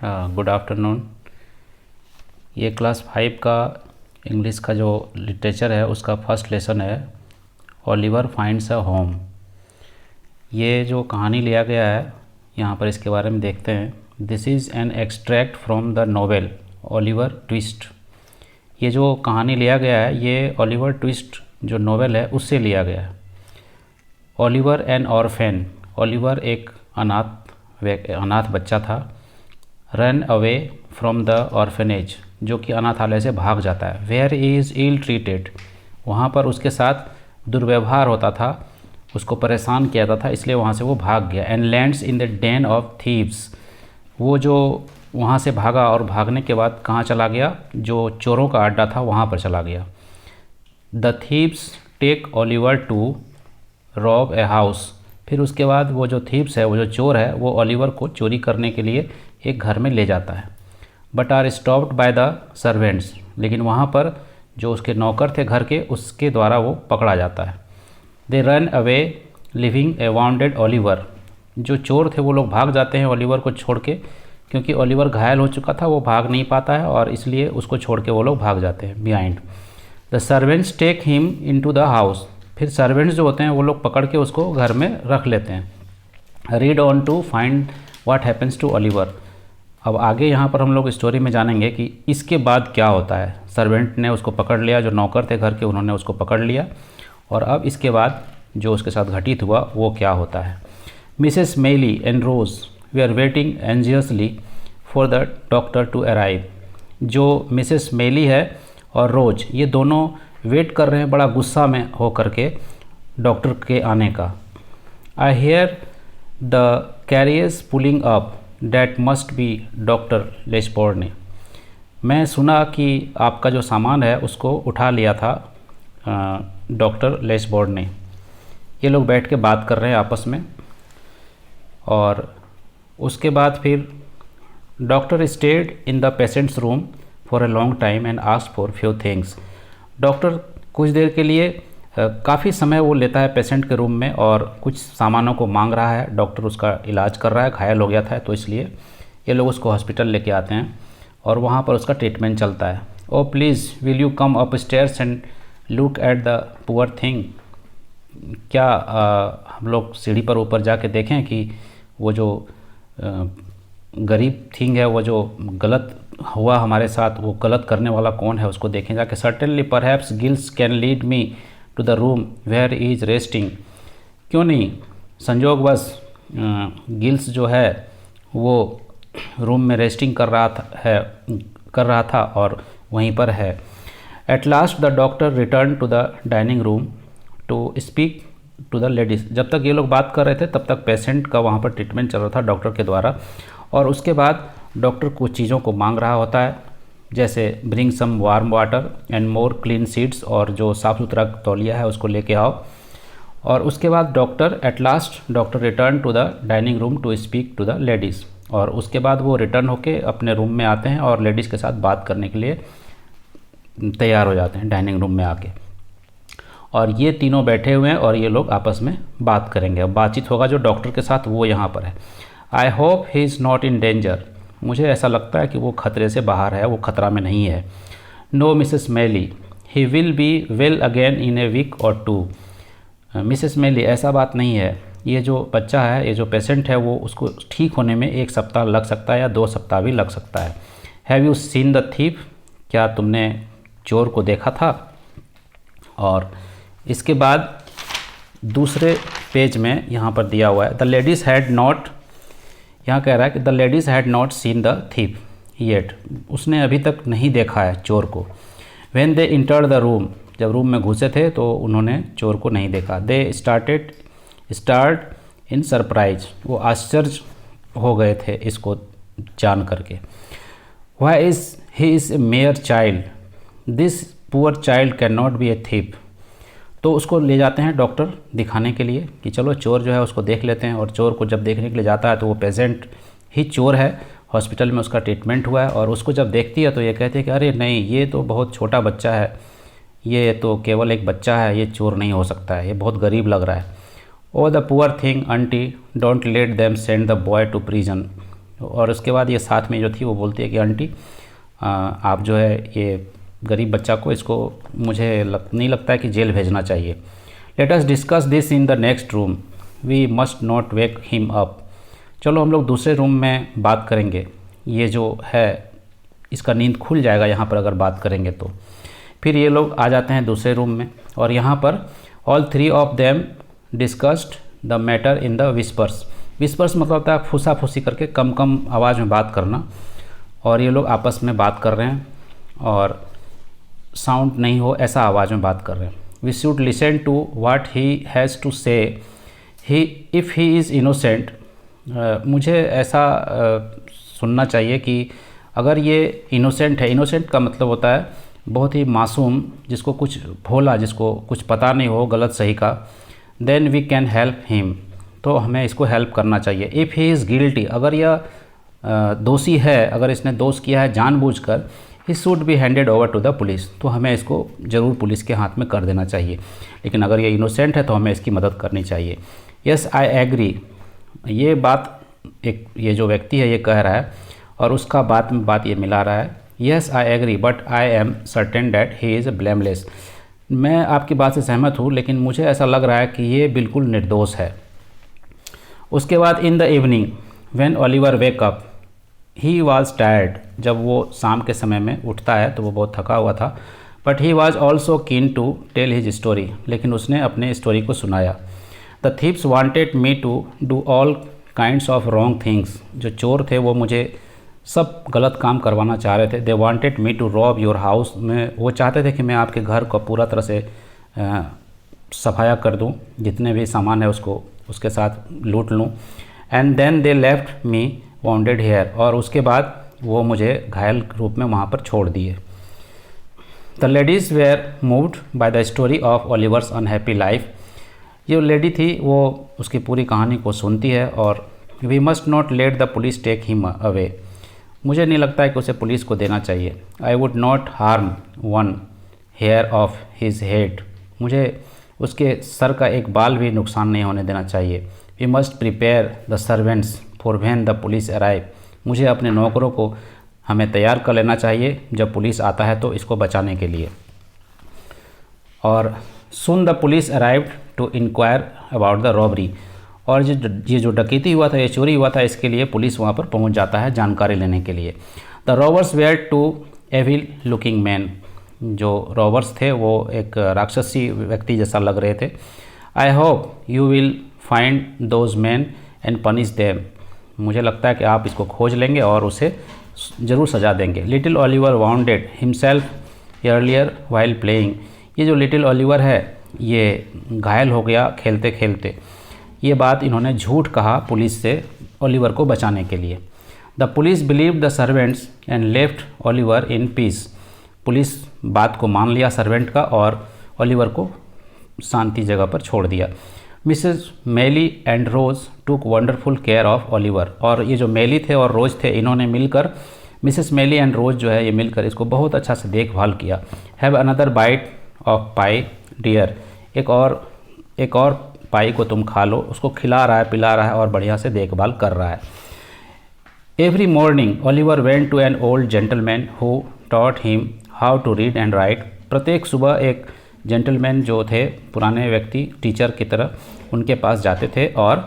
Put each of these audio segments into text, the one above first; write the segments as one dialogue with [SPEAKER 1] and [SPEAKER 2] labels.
[SPEAKER 1] Good afternoon. ये class 5 का English का जो लिटरेचर है उसका फर्स्ट लेसन है, ओलिवर फाइंड्स अ होम। ये जो कहानी लिया गया है यहाँ पर इसके बारे में देखते हैं। This is an extract from the novel Oliver twist. ये जो कहानी लिया गया है ये ओलिवर ट्विस्ट जो नोवेल है उससे लिया गया है। ओलिवर एन ऑर्फेन, ओलिवर एक अनाथ बच्चा था। Run away from the orphanage, जो कि अनाथालय से भाग जाता है। वेयर इज़ इल ट्रीटेड, वहाँ पर उसके साथ दुर्व्यवहार होता था, उसको परेशान किया जाता था, इसलिए वहाँ से वो भाग गया। And lands in the Dane of thieves, वो जो वहाँ से भागा और भागने के बाद कहाँ चला गया, जो चोरों का अड्डा था वहाँ पर चला गया। The thieves take Oliver to rob a house, फिर उसके बाद वो जो थीव्स है, वो जो चोर है, वो ओलिवर को चोरी करने के लिए एक घर में ले जाता है। But are stopped by the servants, लेकिन वहाँ पर जो उसके नौकर थे घर के, उसके द्वारा वो पकड़ा जाता है। They run away living A bounded Oliver, जो चोर थे वो लोग भाग जाते हैं ओलिवर को छोड़ के, क्योंकि ओलिवर घायल हो चुका था, वो भाग नहीं पाता है और इसलिए उसको छोड़ के वो लोग भाग जाते हैं behind. The servants take him into the house, फिर सर्वेंट्स जो होते हैं वो लोग पकड़ के उसको घर में रख लेते हैं। Read on to find what happens to Oliver. अब आगे यहाँ पर हम लोग स्टोरी में जानेंगे कि इसके बाद क्या होता है। सर्वेंट ने उसको पकड़ लिया, जो नौकर थे घर के उन्होंने उसको पकड़ लिया, और अब इसके बाद जो उसके साथ घटित हुआ वो क्या होता है। Mrs Maylie and Rose we are waiting anxiously for the doctor to arrive. जो मिसेस मेली है और रोज, ये दोनों वेट कर रहे हैं बड़ा गुस्सा में हो करके डॉक्टर के आने का। I hear the carriage pulling up, that must be doctor Losberne. मैं सुना कि आपका जो सामान है उसको उठा लिया था डॉक्टर लेस्बोर्न ने। ये लोग बैठ के बात कर रहे हैं आपस में, और उसके बाद फिर doctor stayed in the patients room for a long time and asked for few things. Doctor कुछ देर के लिए काफ़ी समय वो लेता है पेशेंट के रूम में और कुछ सामानों को मांग रहा है। डॉक्टर उसका इलाज कर रहा है, घायल हो गया था तो इसलिए ये लोग उसको हॉस्पिटल लेके आते हैं और वहाँ पर उसका ट्रीटमेंट चलता है। ओ please will you come up stairs and look at the poor thing. क्या हम लोग सीढ़ी पर ऊपर जाके देखें कि वो जो गरीब थिंग है, वो जो गलत हुआ हमारे साथ, वो गलत करने वाला कौन है उसको देखें जाके। Certainly perhaps Giles can lead me to the room where is resting. क्यों नहीं, संजोगवश गिल्स जो है वो रूम में रेस्टिंग कर रहा था और वहीं पर है। At last the doctor return to the dining room to speak to the ladies. जब तक ये लोग बात कर रहे थे तब तक पेशेंट का वहाँ पर ट्रीटमेंट चल रहा था डॉक्टर के द्वारा, और उसके बाद डॉक्टर कुछ चीज़ों को मांग रहा होता है, जैसे bring some warm water and more clean sheets, और जो साफ़ सुथरा तौलिया है उसको लेके आओ। और उसके बाद doctor return to the dining room to speak to the ladies, और उसके बाद वो रिटर्न होके अपने रूम में आते हैं और लेडीज़ के साथ बात करने के लिए तैयार हो जाते हैं डाइनिंग रूम में आके। और ये तीनों बैठे हुए हैं और ये लोग आपस में बात करेंगे। अब बातचीत होगा जो डॉक्टर के साथ, वो यहाँ पर है। I hope he is not in danger, मुझे ऐसा लगता है कि वो खतरे से बाहर है, वो खतरा में नहीं है। No Mrs Maylie, he will be well again in a week or two. Mrs Maylie, ऐसा बात नहीं है, ये जो बच्चा है, ये जो पेशेंट है, वो उसको ठीक होने में 1 सप्ताह लग सकता है या 2 सप्ताह भी लग सकता है। Have you seen the thief, क्या तुमने चोर को देखा था। और इसके बाद दूसरे पेज में यहाँ पर दिया हुआ है, द लेडीज़ हैड नॉट, यहाँ कह रहा है कि the ladies had not seen the thief yet, उसने अभी तक नहीं देखा है चोर को। When they entered the room, जब रूम में घुसे थे तो उन्होंने चोर को नहीं देखा। दे स्टार्ट इन सरप्राइज, वो आश्चर्य हो गए थे इसको जान करके। Why is he is a mayor child, this poor child can not be a thief. तो उसको ले जाते हैं डॉक्टर दिखाने के लिए कि चलो चोर जो है उसको देख लेते हैं, और चोर को जब देखने के लिए जाता है तो वो पेशेंट ही चोर है, हॉस्पिटल में उसका ट्रीटमेंट हुआ है, और उसको जब देखती है तो ये कहती है कि अरे नहीं, ये तो बहुत छोटा बच्चा है, ये तो केवल एक बच्चा है, ये चोर नहीं हो सकता है, ये बहुत गरीब लग रहा है। Oh the poor thing auntie, don't let them send the boy to prison. और उसके बाद ये साथ में जो थी वो बोलती है कि आंटी आप जो है ये गरीब बच्चा को इसको मुझे नहीं लगता है कि जेल भेजना चाहिए। Let us discuss this in the next room, we must not wake him up. चलो हम लोग दूसरे रूम में बात करेंगे, ये जो है इसका नींद खुल जाएगा यहाँ पर अगर बात करेंगे तो। फिर ये लोग आ जाते हैं दूसरे रूम में और यहाँ पर all three of them discussed the matter in the whispers. Whispers मतलब होता है फुसा फुसी करके कम कम आवाज़ में बात करना, और ये लोग आपस में बात कर रहे हैं और साउंड नहीं हो ऐसा आवाज़ में बात कर रहे हैं। We should listen to what he has to say if he is इज़ इनोसेंट। मुझे ऐसा सुनना चाहिए कि अगर ये इनोसेंट है, इनोसेंट का मतलब होता है बहुत ही मासूम, जिसको कुछ भोला, जिसको कुछ पता नहीं हो गलत सही का, then we can help him, तो हमें इसको हेल्प करना चाहिए। इफ़ ही इज़ गिल्टी, अगर यह दोषी है, अगर इसने दोष किया है जानबूझकर, he should be handed over to the police, तो हमें इसको ज़रूर पुलिस के हाथ में कर देना चाहिए। लेकिन अगर ये इनोसेंट है तो हमें इसकी मदद करनी चाहिए। यस आई एग्री, ये बात एक ये जो व्यक्ति है ये कह रहा है और उसका बात में बात ये मिला रहा है। Yes I agree but I am certain that he is blameless. मैं आपकी बात से सहमत हूँ लेकिन मुझे ऐसा लग रहा है कि ये बिल्कुल निर्दोष है। उसके बाद in the evening when Oliver wake up he was tired, जब वो शाम के समय में उठता है तो वो बहुत थका हुआ था। But he was also keen to tell his story, लेकिन उसने अपने स्टोरी को सुनाया। The thieves wanted me to do all kinds of wrong things, जो चोर थे वो मुझे सब गलत काम करवाना चाह रहे थे। They wanted me to rob your house, में वो चाहते थे कि मैं आपके घर को पूरा तरह से सफाया कर दूं, जितने भी सामान है उसको उसके साथ लूट लूं। And then they left me wounded here, और उसके बाद वो मुझे घायल रूप में वहाँ पर छोड़ दिए। The ladies were moved by the story of Oliver's unhappy life. जो लेडी थी वो उसकी पूरी कहानी को सुनती है और we must not let the police take him away, मुझे नहीं लगता है कि उसे पुलिस को देना चाहिए। I would not harm one hair of his head, मुझे उसके सर का एक बाल भी नुकसान नहीं होने देना चाहिए। We must prepare the servants for when the police arrive, मुझे अपने नौकरों को हमें तैयार कर लेना चाहिए जब पुलिस आता है तो इसको बचाने के लिए। और soon the police arrived to inquire about the robbery, और ये जो डकैती हुआ था, ये चोरी हुआ था, इसके लिए पुलिस वहाँ पर पहुँच जाता है जानकारी लेने के लिए। The robbers were too evil looking man, जो रॉबर्स थे वो एक राक्षसी व्यक्ति जैसा लग रहे थे। I hope you will find those man and punish them, मुझे लगता है कि आप इसको खोज लेंगे और उसे ज़रूर सजा देंगे। Little Oliver bounded himself earlier while playing, ये जो लिटिल ओलिवर है ये घायल हो गया खेलते खेलते, ये बात इन्होंने झूठ कहा पुलिस से ओलिवर को बचाने के लिए। The police believe the servants and left Oliver in peace, police बात को मान लिया सर्वेंट का और ओलिवर को शांति जगह पर छोड़ दिया। Mrs Maylie and Rose took wonderful care of Oliver, और ये जो मेली थे और रोज थे इन्होंने मिलकर, मिसेस मेली एंड रोज जो है ये मिलकर इसको बहुत अच्छा से देखभाल किया। Have another bite of pie dear, एक और पाई को तुम खा लो, उसको खिला रहा है पिला रहा है और बढ़िया से देखभाल कर रहा है। Every morning Oliver went to an old gentleman who taught him how to read and write, प्रत्येक सुबह एक जेंटलमैन जो थे पुराने व्यक्ति टीचर की तरह उनके पास जाते थे और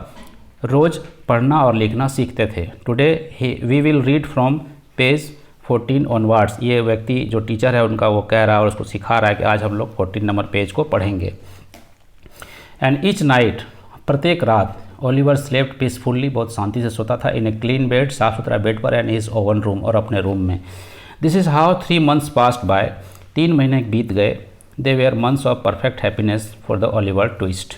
[SPEAKER 1] रोज़ पढ़ना और लिखना सीखते थे। Today we will read from page 14 onwards, ये व्यक्ति जो टीचर है उनका वो कह रहा है और उसको सिखा रहा है कि आज हम लोग 14 नंबर पेज को पढ़ेंगे। एंड ईच नाइट, प्रत्येक रात ओलिवर स्लेप्ट पीसफुल्ली, बहुत शांति से सोता था, इन ए क्लीन बेड, साफ सुथरा बेड पर, एंड हिज ओवन रूम, और अपने रूम में। This is how 3 months passed by, 3 महीने बीत गए। They were months of perfect happiness for the Oliver twist.